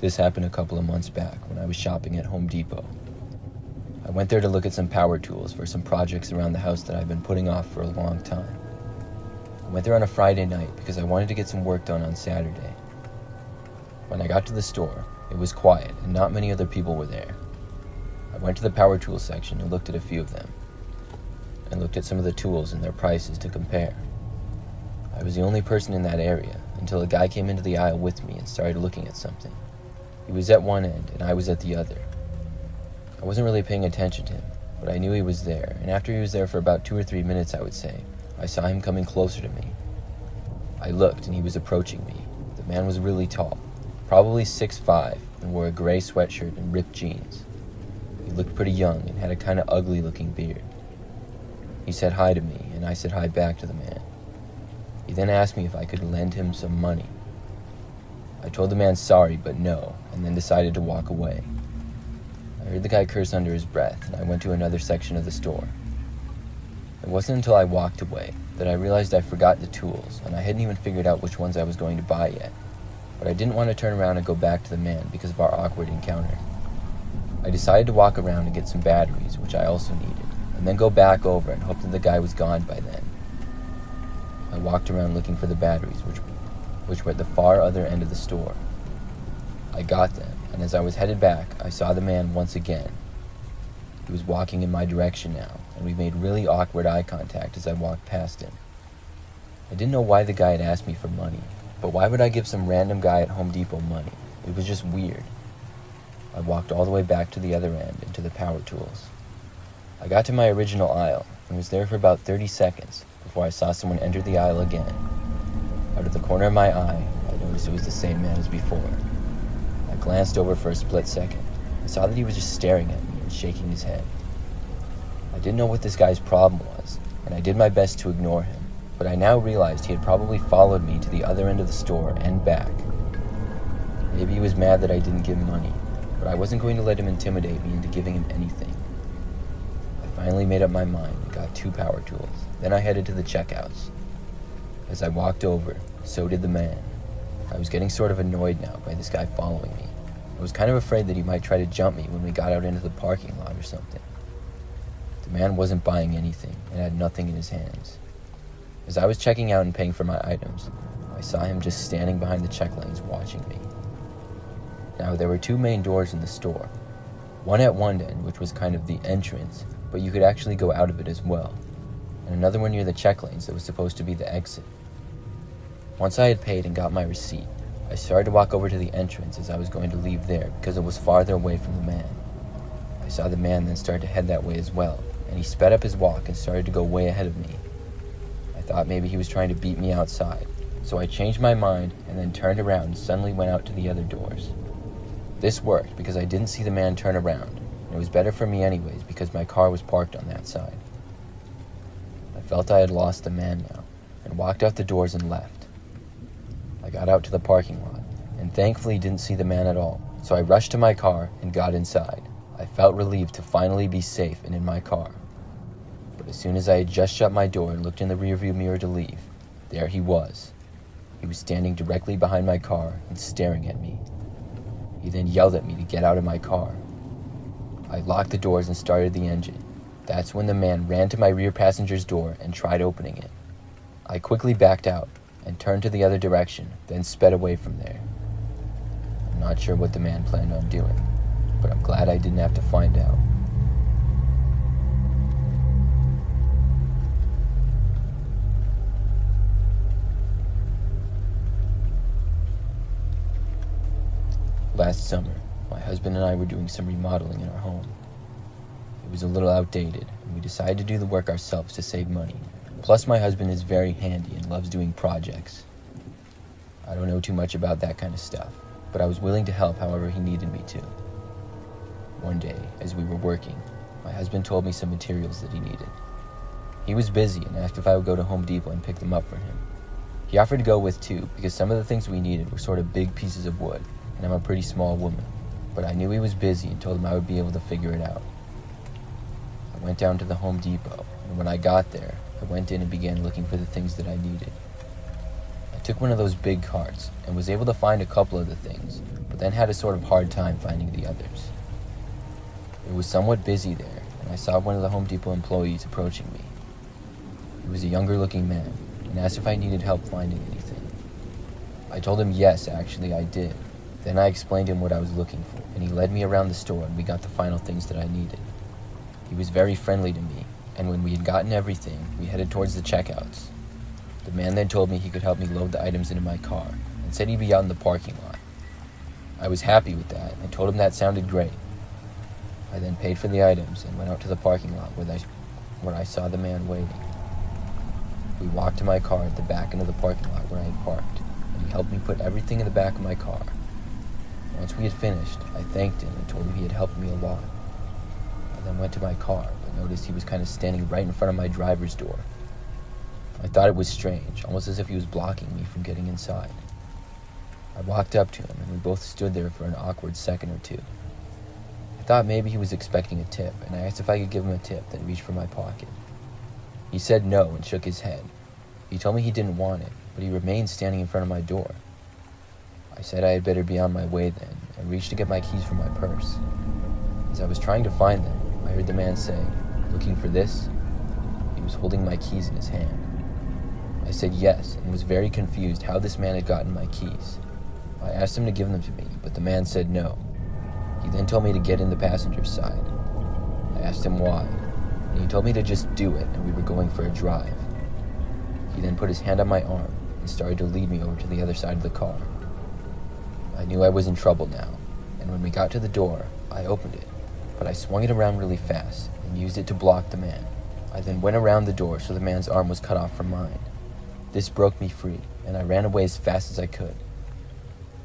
This happened a couple of months back when I was shopping at Home Depot. I went there to look at some power tools for some projects around the house that I've been putting off for a long time. I went there on a Friday night because I wanted to get some work done on Saturday. When I got to the store, it was quiet and not many other people were there. I went to the power tools section and looked at a few of them, and looked at some of the tools and their prices to compare. I was the only person in that area until a guy came into the aisle with me and started looking at something. He was at one end and I was at the other. I wasn't really paying attention to him, but I knew he was there, and after he was there for about 2 or 3 minutes, I would say, I saw him coming closer to me. I looked and he was approaching me. The man was really tall, probably 6'5", and wore a gray sweatshirt and ripped jeans. He looked pretty young and had a kind of ugly looking beard. He said hi to me, and I said hi back to the man. He then asked me if I could lend him some money. I told the man sorry, but no, and then decided to walk away. I heard the guy curse under his breath, and I went to another section of the store. It wasn't until I walked away that I realized I forgot the tools, and I hadn't even figured out which ones I was going to buy yet. But I didn't want to turn around and go back to the man because of our awkward encounter. I decided to walk around and get some batteries, which I also needed, and then go back over and hope that the guy was gone by then. I walked around looking for the batteries, which were at the far other end of the store. I got them, and as I was headed back, I saw the man once again. He was walking in my direction now, and we made really awkward eye contact as I walked past him. I didn't know why the guy had asked me for money, but why would I give some random guy at Home Depot money? It was just weird. I walked all the way back to the other end and to the power tools. I got to my original aisle and was there for about 30 seconds before I saw someone enter the aisle again. Out of the corner of my eye, I noticed it was the same man as before. I glanced over for a split second. I saw that he was just staring at me and shaking his head. I didn't know what this guy's problem was, and I did my best to ignore him, but I now realized he had probably followed me to the other end of the store and back. Maybe he was mad that I didn't give him money, but I wasn't going to let him intimidate me into giving him anything. I finally made up my mind and got 2 power tools. Then I headed to the checkouts. As I walked over, so did the man. I was getting sort of annoyed now by this guy following me. I was kind of afraid that he might try to jump me when we got out into the parking lot or something. The man wasn't buying anything and had nothing in his hands. As I was checking out and paying for my items, I saw him just standing behind the check lanes watching me. Now, there were 2 main doors in the store. One at one end, which was kind of the entrance, but you could actually go out of it as well. And another one near the check lanes that was supposed to be the exit. Once I had paid and got my receipt, I started to walk over to the entrance as I was going to leave there because it was farther away from the man. I saw the man then start to head that way as well, and he sped up his walk and started to go way ahead of me. I thought maybe he was trying to beat me outside, so I changed my mind and then turned around and suddenly went out to the other doors. This worked because I didn't see the man turn around, and it was better for me anyways because my car was parked on that side. I felt I had lost the man now, and walked out the doors and left. I got out to the parking lot, and thankfully didn't see the man at all, so I rushed to my car and got inside. I felt relieved to finally be safe and in my car. But as soon as I had just shut my door and looked in the rearview mirror to leave, there he was. He was standing directly behind my car and staring at me. He then yelled at me to get out of my car. I locked the doors and started the engine. That's when the man ran to my rear passenger's door and tried opening it. I quickly backed out and turned to the other direction, then sped away from there. I'm not sure what the man planned on doing, but I'm glad I didn't have to find out. Last summer, my husband and I were doing some remodeling in our home. It was a little outdated, and we decided to do the work ourselves to save money. Plus, my husband is very handy and loves doing projects. I don't know too much about that kind of stuff, but I was willing to help however he needed me to. One day, as we were working, my husband told me some materials that he needed. He was busy and asked if I would go to Home Depot and pick them up for him. He offered to go with too, because some of the things we needed were sort of big pieces of wood, and I'm a pretty small woman, but I knew he was busy and told him I would be able to figure it out. I went down to the Home Depot, and when I got there, I went in and began looking for the things that I needed. I took one of those big carts and was able to find a couple of the things, but then had a sort of hard time finding the others. It was somewhat busy there, and I saw one of the Home Depot employees approaching me. He was a younger-looking man, and asked if I needed help finding anything. I told him yes, actually I did. Then I explained to him what I was looking for, and he led me around the store and we got the final things that I needed. He was very friendly to me, and when we had gotten everything, we headed towards the checkouts. The man then told me he could help me load the items into my car, and said he'd be out in the parking lot. I was happy with that, and told him that sounded great. I then paid for the items and went out to the parking lot where I saw the man waiting. We walked to my car at the back end of the parking lot where I had parked, and he helped me put everything in the back of my car. Once we had finished, I thanked him and told him he had helped me a lot. I then went to my car, but noticed he was kind of standing right in front of my driver's door. I thought it was strange, almost as if he was blocking me from getting inside. I walked up to him, and we both stood there for an awkward second or two. I thought maybe he was expecting a tip, and I asked if I could give him a tip, then reached for my pocket. He said no and shook his head. He told me he didn't want it, but he remained standing in front of my door. I said I had better be on my way then, and reached to get my keys from my purse. As I was trying to find them, I heard the man say, "Looking for this?" He was holding my keys in his hand. I said yes, and was very confused how this man had gotten my keys. I asked him to give them to me, but the man said no. He then told me to get in the passenger's side. I asked him why, and he told me to just do it, and we were going for a drive. He then put his hand on my arm and started to lead me over to the other side of the car. I knew I was in trouble now, and when we got to the door, I opened it, but I swung it around really fast and used it to block the man. I then went around the door so the man's arm was cut off from mine. This broke me free, and I ran away as fast as I could.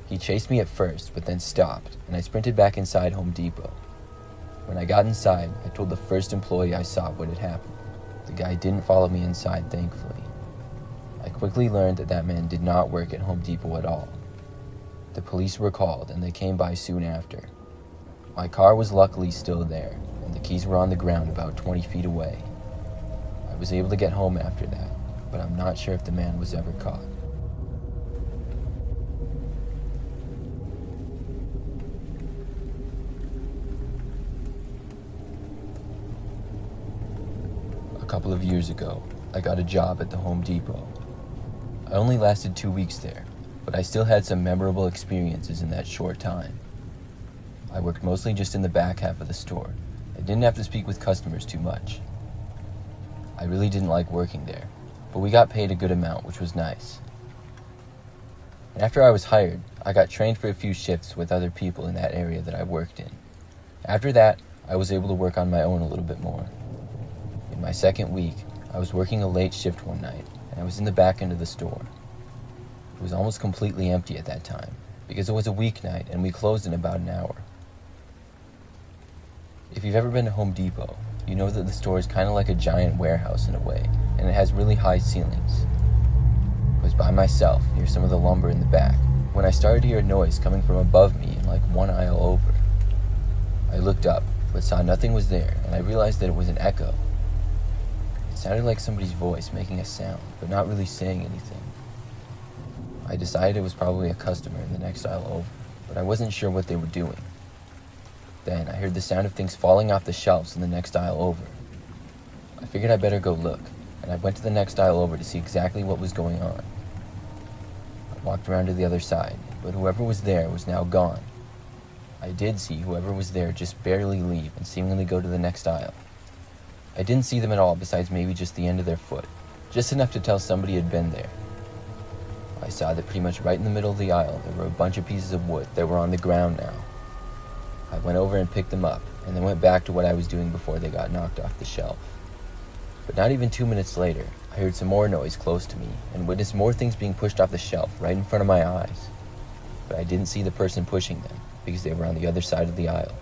He chased me at first, but then stopped, and I sprinted back inside Home Depot. When I got inside, I told the first employee I saw what had happened. The guy didn't follow me inside, thankfully. I quickly learned that that man did not work at Home Depot at all. The police were called, and they came by soon after. My car was luckily still there, and the keys were on the ground about 20 feet away. I was able to get home after that, but I'm not sure if the man was ever caught. A couple of years ago, I got a job at the Home Depot. I only lasted 2 weeks there, but I still had some memorable experiences in that short time. I worked mostly just in the back half of the store. I didn't have to speak with customers too much. I really didn't like working there, but we got paid a good amount, which was nice. And after I was hired, I got trained for a few shifts with other people in that area that I worked in. After that, I was able to work on my own a little bit more. In my second week, I was working a late shift one night, and I was in the back end of the store. It was almost completely empty at that time, because it was a weeknight and we closed in about an hour. If you've ever been to Home Depot, you know that the store is kind of like a giant warehouse in a way, and it has really high ceilings. I was by myself near some of the lumber in the back when I started to hear a noise coming from above me in like one aisle over. I looked up, but saw nothing was there, and I realized that it was an echo. It sounded like somebody's voice making a sound, but not really saying anything. I decided it was probably a customer in the next aisle over, but I wasn't sure what they were doing. Then I heard the sound of things falling off the shelves in the next aisle over. I figured I'd better go look, and I went to the next aisle over to see exactly what was going on. I walked around to the other side, but whoever was there was now gone. I did see whoever was there just barely leave and seemingly go to the next aisle. I didn't see them at all besides maybe just the end of their foot, just enough to tell somebody had been there. I saw that pretty much right in the middle of the aisle there were a bunch of pieces of wood that were on the ground now. I went over and picked them up, and then went back to what I was doing before they got knocked off the shelf. But not even 2 minutes later, I heard some more noise close to me, and witnessed more things being pushed off the shelf right in front of my eyes. But I didn't see the person pushing them, because they were on the other side of the aisle.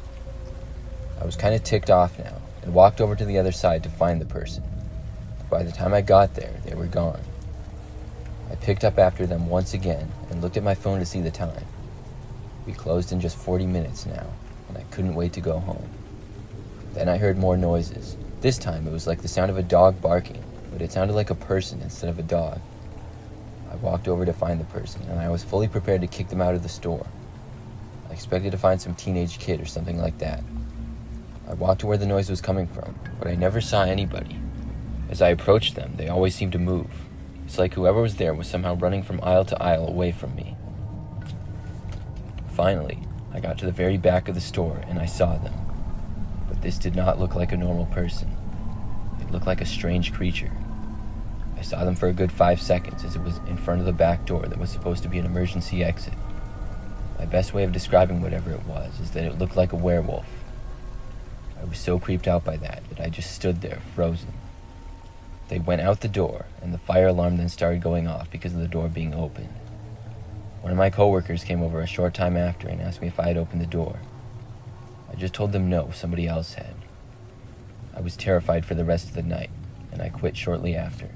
I was kind of ticked off now, and walked over to the other side to find the person. But by the time I got there, they were gone. I picked up after them once again, and looked at my phone to see the time. We closed in just 40 minutes now, and I couldn't wait to go home. Then I heard more noises. This time it was like the sound of a dog barking, but it sounded like a person instead of a dog. I walked over to find the person, and I was fully prepared to kick them out of the store. expected to find some teenage kid or something like that. I walked to where the noise was coming from, but I never saw anybody. As I approached them, they always seemed to move. It's like whoever was there was somehow running from aisle to aisle away from me. Finally, I got to the very back of the store and I saw them. But this did not look like a normal person. It looked like a strange creature. I saw them for a good 5 seconds as it was in front of the back door that was supposed to be an emergency exit. My best way of describing whatever it was is that it looked like a werewolf. I was so creeped out by that I just stood there, frozen. They went out the door, and the fire alarm then started going off because of the door being opened. One of my coworkers came over a short time after and asked me if I had opened the door. I just told them no, somebody else had. I was terrified for the rest of the night, and I quit shortly after.